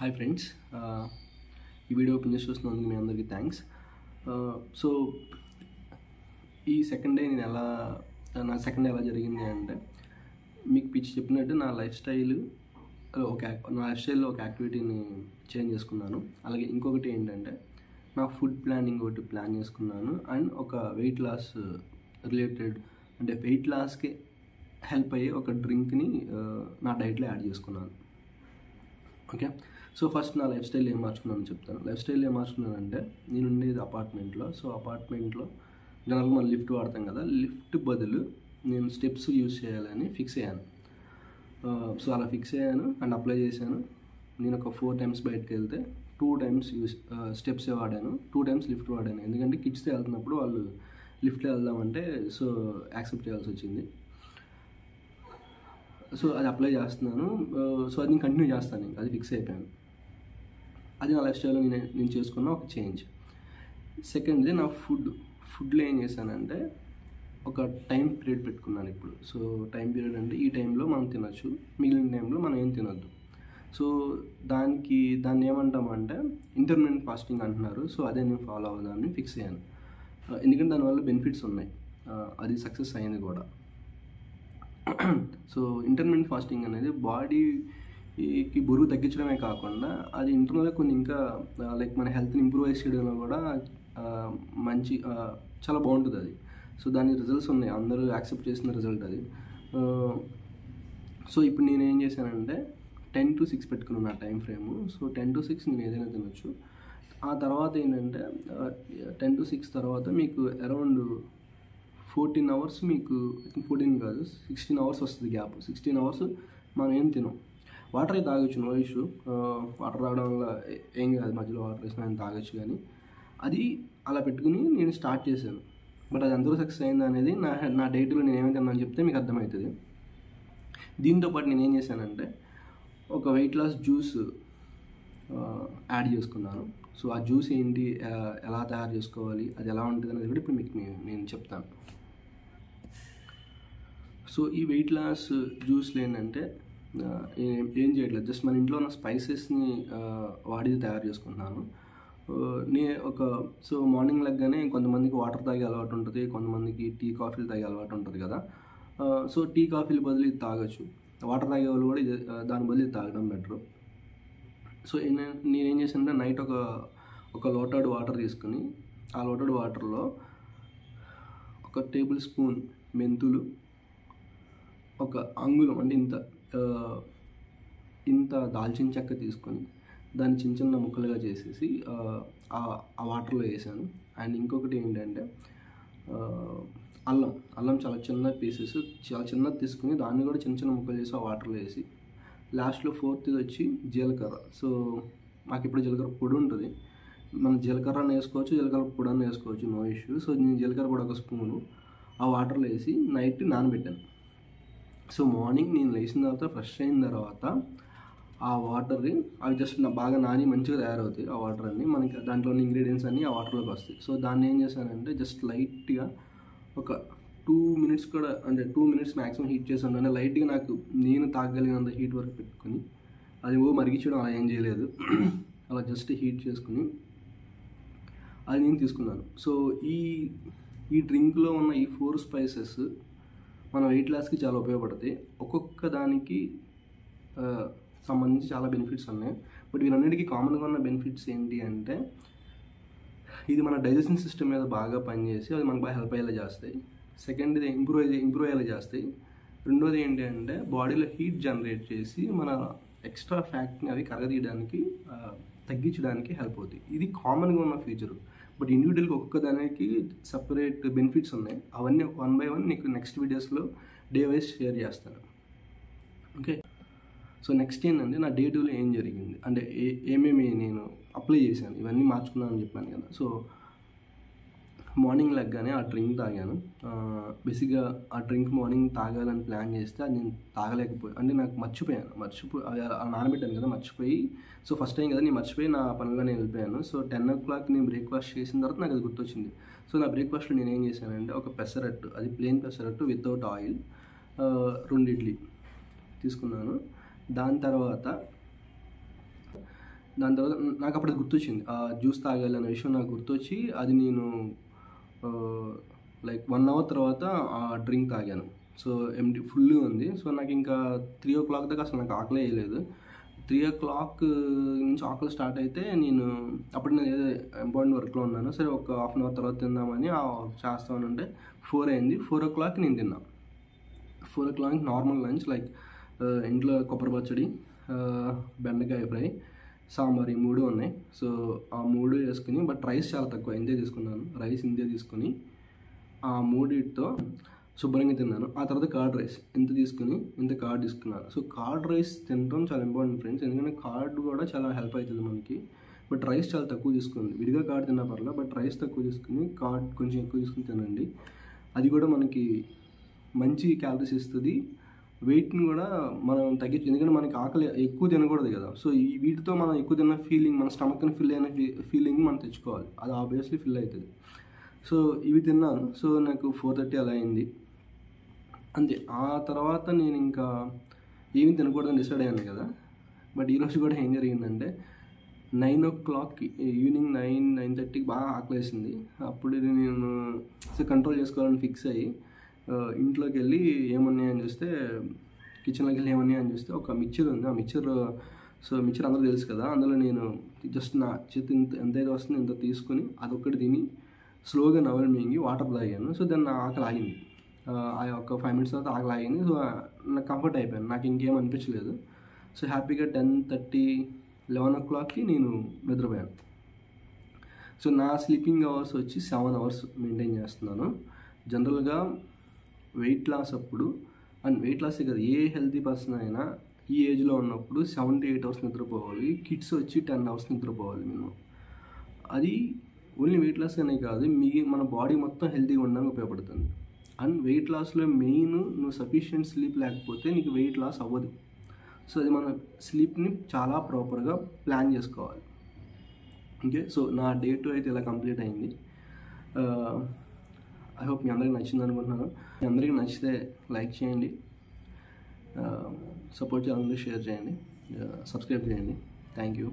Hi friends, ఈ video open చేసి చూస్తున్నందుకు మీ అందరికీ థ్యాంక్స్. సో ఈ సెకండ్ డే నా సెకండ్ డే ఎలా జరిగింది అంటే, మీకు చెప్పినట్టు నా లైఫ్ స్టైల్లో ఒక యాక్టివిటీని చేంజ్ చేసుకున్నాను. అలాగే ఇంకొకటి ఏంటంటే, నా ఫుడ్ ప్లానింగ్ ఒకటి ప్లాన్ చేసుకున్నాను. అండ్ ఒక వెయిట్ లాస్ రిలేటెడ్, అంటే వెయిట్ లాస్కి హెల్ప్ అయ్యే ఒక డ్రింక్ని నా డైట్లో యాడ్ చేసుకున్నాను. ఓకే, సో ఫస్ట్ నా లైఫ్ స్టైల్ ఏం మార్చుకున్నాను చెప్తాను. లైఫ్ స్టైల్ ఏం మార్చుకున్నానంటే, నేను ఉండేది అపార్ట్మెంట్లో. సో అపార్ట్మెంట్లో జనరల్గా మనం లిఫ్ట్ వాడతాం కదా, లిఫ్ట్ బదులు నేను స్టెప్స్ యూజ్ చేయాలని ఫిక్స్ అయ్యాను. సో అలా ఫిక్స్ అయ్యాను అండ్ అప్లై చేశాను. నేను ఒక 4 times బయటకు వెళ్తే 2 times స్టెప్సే వాడాను, 2 times లిఫ్ట్ వాడాను. ఎందుకంటే కిడ్స్తో వెళ్తున్నప్పుడు వాళ్ళు లిఫ్ట్లో వెళ్దామంటే సో యాక్సెప్ట్ చేయాల్సి వచ్చింది. సో అది అప్లై చేస్తున్నాను. సో అది నేను కంటిన్యూ చేస్తాను, అది ఫిక్స్ అయిపోయాను. అది నా లైఫ్ స్టైల్లో నేను చేసుకున్న ఒక చేంజ్. సెకండ్ది నా ఫుడ్లో ఏం చేశానంటే, ఒక టైం పీరియడ్ పెట్టుకున్నాను ఇప్పుడు. సో టైం పీరియడ్ అంటే ఈ టైంలో మనం తినచ్చు, మిగిలిన టైంలో మనం ఏం తినొద్దు. సో దాన్ని ఏమంటామంటే ఇంటర్మిటెంట్ ఫాస్టింగ్ అంటున్నారు. సో అదే నేను ఫాలో అవుదామని ఫిక్స్ అయ్యాను. ఎందుకంటే దానివల్ల బెనిఫిట్స్ ఉన్నాయి, అది సక్సెస్ అయింది కూడా. సో ఇంటర్మిటెంట్ ఫాస్టింగ్ అనేది బాడీకి బరువు తగ్గించడమే కాకుండా అది ఇంటర్నల్గా కొన్ని ఇంకా లైక్ మన హెల్త్ని ఇంప్రూవ్ చేయడంలో కూడా మంచి చాలా బాగుంటుంది అది. సో దాని రిజల్ట్స్ ఉన్నాయి, అందరూ యాక్సెప్ట్ చేసిన రిజల్ట్ అది. సో ఇప్పుడు నేను ఏం చేశానంటే 10 to 6 పెట్టుకున్నాను నా టైం ఫ్రేము. సో 10 to 6 నేను ఏదైనా తినొచ్చు. ఆ తర్వాత ఏంటంటే 10 to 6 తర్వాత మీకు అరౌండ్ 14 hours, మీకు 14 కాదు 16 hours వస్తుంది గ్యాప్. 16 hours మనం ఏం తినం. వాటర్ అయితే తాగొచ్చు, నో ఇష్యూ. వాటర్ తాగడం వల్ల ఏం కాదు, మధ్యలో వాటర్ వేసినా నేను తాగొచ్చు. కానీ అది అలా పెట్టుకుని నేను స్టార్ట్ చేశాను. బట్ అది అందరూ సక్సెస్ అయింది అనేది నా డైట్లో నేను ఏమైతే తిన్నాను చెప్తే మీకు అర్థమవుతుంది. దీంతోపాటు నేను ఏం చేశానంటే ఒక వెయిట్ లాస్ జ్యూస్ యాడ్ చేసుకున్నాను. సో ఆ జ్యూస్ ఏంటి, ఎలా తయారు చేసుకోవాలి, అది ఎలా ఉంటుంది అనేది కూడా ఇప్పుడు మీకు నేను చెప్తాను. సో ఈ వెయిట్ లాస్ జ్యూస్లో ఏంటంటే ఏం చేయట్లేదు, జస్ట్ మన ఇంట్లో ఉన్న స్పైసెస్ని వాడి తయారు చేసుకుంటున్నాను. సో మార్నింగ్ లెగ్గానే కొంతమందికి వాటర్ తాగే అలవాటు ఉంటుంది, కొంతమందికి టీ కాఫీలు తాగే అలవాటు ఉంటుంది కదా. సో టీ కాఫీలు బదులు ఇది తాగొచ్చు. వాటర్ తాగే వాళ్ళు కూడా దాని బదులు ఇది తాగడం బెటరు. సో నేనేం చేశానంటే నైట్ ఒక లోటాడు వాటర్ తీసుకుని, ఆ లోటాడు వాటర్లో 1 tablespoon మెంతులు, 1 అంగుళం అంటే ఇంత దాల్చిన చెక్క తీసుకొని దాన్ని చిన్న చిన్న ముక్కలుగా చేసేసి ఆ వాటర్లో వేసాను. అండ్ ఇంకొకటి ఏంటంటే అల్లం చాలా చిన్న పీసెస్, చాలా చిన్నది తీసుకుని దాన్ని కూడా చిన్న చిన్న ముక్కలు చేసి ఆ వాటర్లో వేసి, లాస్ట్లో 4th వచ్చి జీలకర్ర. సో మాకు ఇప్పుడు జీలకర్ర పొడి ఉంటుంది, మనం జీలకర్ర వేసుకోవచ్చు, జీలకర్ర పొడి అని వేసుకోవచ్చు, నో ఇష్యూ. సో నేను జీలకర్ర పొడి 1 స్పూను ఆ వాటర్లో వేసి నైట్ నానబెట్టాను. సో మార్నింగ్ నేను లేచిన తర్వాత ఫ్రెష్ అయిన తర్వాత ఆ వాటర్ని అవి జస్ట్ బాగా నాని మంచిగా తయారవుతాయి. ఆ వాటర్ అన్నీ మనకి దాంట్లోని ఇంగ్రీడియంట్స్ అన్నీ ఆ వాటర్లోకి వస్తాయి. సో దాన్ని ఏం చేశానంటే జస్ట్ లైట్గా ఒక 2 minutes కూడా, అంటే 2 minutes మ్యాక్సిమం హీట్ చేసాను. అంటే లైట్గా నేను తాగలిగినంత హీట్ వరకు పెట్టుకుని, అది మరిగించడం అలా ఏం చేయలేదు, అలా జస్ట్ హీట్ చేసుకుని అది నేను తీసుకున్నాను. సో ఈ డ్రింక్లో ఉన్న ఈ 4 spices మన వెయిట్ లాస్కి చాలా ఉపయోగపడతాయి. ఒక్కొక్క దానికి సంబంధించి చాలా బెనిఫిట్స్ ఉన్నాయి. బట్ వీరన్నిటికీ కామన్గా ఉన్న బెనిఫిట్స్ ఏంటి అంటే, ఇది మన డైజెషన్ సిస్టమ్ మీద బాగా పనిచేసి అది మనకు బాగా హెల్ప్ అయ్యేలా చేస్తాయి. సెకండ్, ఇది ఇంప్రూవ్ అయ్యేలా చేస్తాయి. రెండోది ఏంటి అంటే బాడీలో హీట్ జనరేట్ చేసి మన ఎక్స్ట్రా ఫ్యాట్ని అవి కరగదీయడానికి, తగ్గించడానికి హెల్ప్ అవుతాయి. ఇది కామన్గా ఉన్న ఫీచరు. బట్ ఇండివిజువల్గా ఒక్కొక్క దానికి సపరేట్ బెనిఫిట్స్ ఉన్నాయి. అవన్నీ 1 by 1 నీకు నెక్స్ట్ వీడియోస్లో డే వైజ్ షేర్ చేస్తాను. ఓకే, సో నెక్స్ట్ ఏంటంటే నా డే 2లో ఏం జరిగింది అంటే ఏమేమి నేను అప్లై చేశాను, ఇవన్నీ మార్చుకున్నాను అని చెప్పాను కదా. సో మార్నింగ్ లెగ్గానే ఆ డ్రింక్ తాగాను. బేసిక్గా ఆ డ్రింక్ మార్నింగ్ తాగాలని ప్లాన్ చేస్తే అది నేను తాగలేకపోయాను. అంటే నాకు మర్చిపోయి నానబెట్టాను కదా, మర్చిపోయి. సో ఫస్ట్ టైం కదా, నేను మర్చిపోయి నా పనిలో నేను వెళ్ళిపోయాను. సో 10 o'clock నేను బ్రేక్ఫాస్ట్ చేసిన తర్వాత నాకు అది గుర్తొచ్చింది. సో నా బ్రేక్ఫాస్ట్లో నేను ఏం చేశానంటే ఒక పెసరట్టు, అది plain pesarattu without oil, 2 idli తీసుకున్నాను. దాని తర్వాత దాని తర్వాత నాకు అప్పుడు గుర్తొచ్చింది జ్యూస్ తాగాలి అనే విషయం నాకు గుర్తొచ్చి అది నేను లైక్ 1 అవర్ తర్వాత ఆ డ్రింక్ తాగాను. సో ఎంటీ ఫుల్గా ఉంది. సో నాకు ఇంకా 3 దాకా అసలు నాకు ఆకలే వేయలేదు. 3 నుంచి ఆకలి స్టార్ట్ అయితే అప్పుడు నేను ఏదో ఇంపార్టెంట్ వర్క్లో ఉన్నాను. సరే ఒక హాఫ్ అన్ అవర్ తర్వాత తిందామని చేస్తామని ఉంటే 4 అయింది. 4 నేను తిన్నా. 4 నార్మల్ లంచ్ లైక్ ఇంట్లో కొబ్బరి పచ్చడి, బెండకాయ ఫ్రై, సాంబార్ ఈ 3 ఉన్నాయి. సో ఆ 3 వేసుకుని బట్ రైస్ చాలా తక్కువ ఇంతే తీసుకున్నాను. రైస్ ఇంతే తీసుకుని ఆ 3తో శుభ్రంగా తిన్నాను. ఆ తర్వాత కర్డ్ రైస్ ఇంత కర్డ్ తీసుకున్నాను. సో కర్డ్ రైస్ తినడం చాలా ఇంపార్టెంట్ ఫ్రెండ్స్, ఎందుకంటే కర్డ్ కూడా చాలా హెల్ప్ అవుతుంది మనకి. బట్ రైస్ చాలా తక్కువ తీసుకోండి. విడిగా కర్డ్ తిన్నా పర్లేదు, బట్ రైస్ తక్కువ తీసుకుని కర్డ్ కొంచెం ఎక్కువ తీసుకుని తినండి. అది కూడా మనకి మంచి క్యాలరీస్ ఇస్తుంది. వెయిట్ని కూడా మనం తగ్గించు, ఎందుకంటే మనకి ఆకలి ఎక్కువ తినకూడదు కదా. సో వీటితో మనం ఎక్కువ తిన్న ఫీలింగ్, మన స్టమక్ని ఫిల్ అయిన ఫీలింగ్ మనం తెచ్చుకోవాలి. అది ఆబ్వియస్లీ ఫిల్ అవుతుంది. సో ఇవి తిన్నాను. సో నాకు 4:30 అలా అయింది అంతే. ఆ తర్వాత నేను ఇంకా ఏమీ తినకూడదని డిసైడ్ అయ్యాను కదా. బట్ ఈరోజు కూడా ఏం జరిగిందంటే 9 o'clockకి ఈవినింగ్ 9:30కి బాగా ఆకలేసింది. అప్పుడు నేను కంట్రోల్ చేసుకోవాలని ఫిక్స్ అయ్యి ఇంట్లోకి వెళ్ళి ఏమున్నాయని చూస్తే, కిచెన్లోకి వెళ్ళి ఏమున్నాయని చూస్తే ఒక మిక్చర్ ఉంది. ఆ మిక్చర్ అందరూ తెలుసు కదా. అందులో నేను జస్ట్ నా చేతి ఎంతైతే వస్తుందో ఇంత తీసుకుని అదొక్కటి తిని స్లోగా నవలు మింగి వాటర్ తాగాను. సో దాన్ని నా ఆకలి ఆగింది. ఆ ఒక 5 minutes తర్వాత ఆకలి ఆగింది. సో నాకు కంఫర్ట్ అయిపోయాను, నాకు ఇంకేం అనిపించలేదు. సో హ్యాపీగా 10:30, 11 o'clockకి నేను నిద్రపోయాను. సో నా స్లీపింగ్ అవర్స్ వచ్చి 7 hours మెయింటైన్ చేస్తున్నాను. జనరల్గా వెయిట్ లాస్ అప్పుడు, అండ్ వెయిట్ లాసే కదా, ఏ హెల్తీ పర్సన్ అయినా ఈ ఏజ్లో ఉన్నప్పుడు 7 to 8 hours నిద్రపోవాలి. కిడ్స్ వచ్చి 10 hours నిద్రపోవాలి మినిమం. అది ఓన్లీ వెయిట్ లాస్ అనే కాదు, మన బాడీ మొత్తం హెల్తీగా ఉండడానికి ఉపయోగపడుతుంది. అండ్ వెయిట్ లాస్లో మెయిన్, నువ్వు సఫిషియెంట్ స్లీప్ లేకపోతే నీకు వెయిట్ లాస్ అవ్వదు. సో అది మన స్లీప్ని చాలా ప్రాపర్గా ప్లాన్ చేసుకోవాలి. ఓకే, సో నా డే 2 అయితే ఇలా కంప్లీట్ అయింది. ఐ హోప్ మీ అందరికీ నచ్చింది అనుకుంటున్నాను. మీ అందరికీ నచ్చితే లైక్ చేయండి, సపోర్ట్ చేయాలంటే షేర్ చేయండి, సబ్స్క్రైబ్ చేయండి. Thank you.